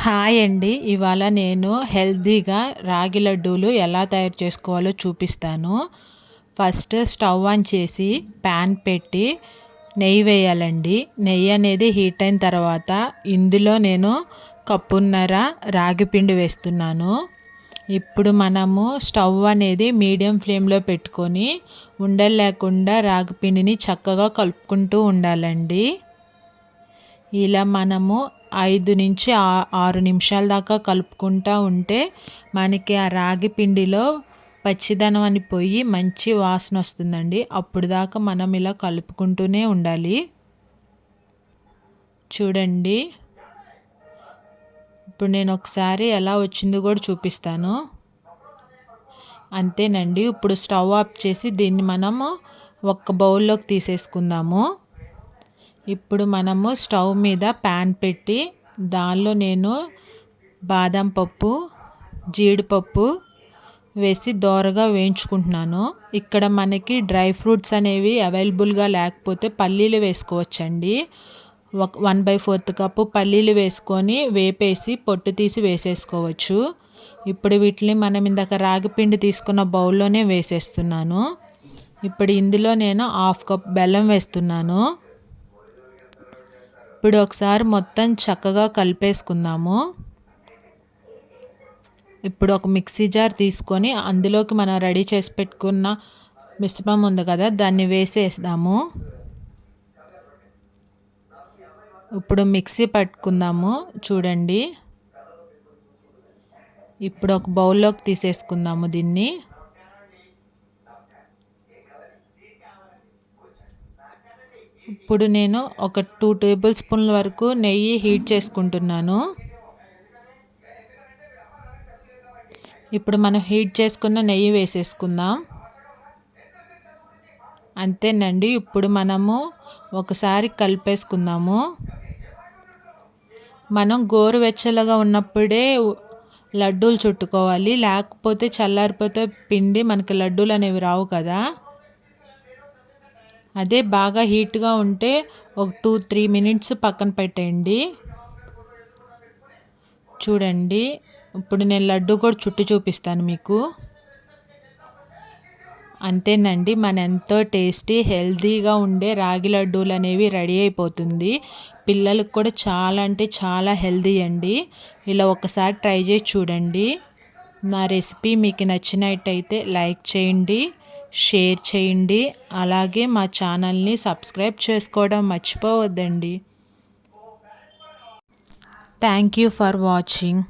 Hi అండి. ఇవాళ నేను హెల్తీగా రాగి లడ్డూలు ఎలా తయారు చేసుకోవాలో చూపిస్తాను. ఫస్ట్ స్టవ్ ఆన్ చేసి ప్యాన్ పెట్టి నెయ్యి వేయాలండి. నెయ్యి అనేది హీట్ అయిన తర్వాత ఇందులో నేను కప్పున్నర రాగి పిండి వేస్తున్నాను. ఇప్పుడు మనము స్టవ్ అనేది మీడియం ఫ్లేమ్లో పెట్టుకొని ఉండలు లేకుండా రాగి పిండిని చక్కగా కలుపుకుంటూ ఉండాలండి. ఇలా మనము 5 నుంచి 6 నిమిషాల దాకా కలుపుకుంటూ ఉంటే మనకి ఆ రాగి పిండిలో పచ్చిదనం అని పోయి మంచి వాసన వస్తుందండి. అప్పుడు దాకా మనం ఇలా కలుపుకుంటూనే ఉండాలి. చూడండి, ఇప్పుడు నేను ఒకసారి ఎలా వచ్చిందో కూడా చూపిస్తాను. అంతేనండి. ఇప్పుడు స్టవ్ ఆఫ్ చేసి దీన్ని మనము ఒక బౌల్లోకి తీసేసుకుందాము. ఇప్పుడు మనము స్టవ్ మీద ప్యాన్ పెట్టి దానిలో నేను బాదం పప్పు, జీడిపప్పు వేసి దోరగా వేయించుకుంటున్నాను. ఇక్కడ మనకి డ్రై ఫ్రూట్స్ అనేవి అవైలబుల్గా లేకపోతే పల్లీలు వేసుకోవచ్చండి. 1/4 కప్పు పల్లీలు వేసుకొని వేపేసి పొట్టు తీసి వేసేసుకోవచ్చు. ఇప్పుడు వీటిని మనం ఇందాక రాగి పిండి తీసుకున్న బౌల్లోనే వేసేస్తున్నాను. ఇప్పుడు ఇందులో నేను 1/2 కప్ బెల్లం వేస్తున్నాను. ఇప్పుడు ఒకసారి మొత్తం చక్కగా కలిపేసుకుందాము. ఇప్పుడు ఒక మిక్సీ జార్ తీసుకొని అందులోకి మనం రెడీ చేసి పెట్టుకున్న మిశ్రమం ఉంది కదా, దాన్ని వేసేద్దాము. ఇప్పుడు మిక్సీ పట్టుకుందాము. చూడండి, ఇప్పుడు ఒక బౌల్లోకి తీసేసుకుందాము దీన్ని. ఇప్పుడు నేను ఒక 2 టేబుల్ స్పూన్ల వరకు నెయ్యి హీట్ చేసుకుంటున్నాను. ఇప్పుడు మనం హీట్ చేసుకున్న నెయ్యి వేసేసుకుందాం. అంతేనండి. ఇప్పుడు మనము ఒకసారి కలిపేసుకుందాము. మనం గోరువెచ్చలుగా ఉన్నప్పుడే లడ్డూలు చుట్టుకోవాలి, లేకపోతే చల్లారిపోతే పిండి మనకి లడ్డూలు అనేవి రావు కదా. అదే బాగా హీట్గా ఉంటే ఒక 2-3 మినిట్స్ పక్కన పెట్టేయండి. చూడండి, ఇప్పుడు నేను లడ్డు కూడా చుట్టి చూపిస్తాను మీకు. అంతేనండి, మన ఎంతో టేస్టీ హెల్తీగా ఉండే రాగి లడ్డూలు అనేవి రెడీ అయిపోతుంది. పిల్లలకు కూడా చాలా అంటే చాలా హెల్తీ అండి. ఇలా ఒకసారి ట్రై చేసి చూడండి. నా రెసిపీ మీకు నచ్చినట్టయితే లైక్ చేయండి, షేర్ చేయండి, అలాగే మా ఛానల్ని సబ్స్క్రైబ్ చేసుకోవడం మర్చిపోవద్దండి. Thank you for watching.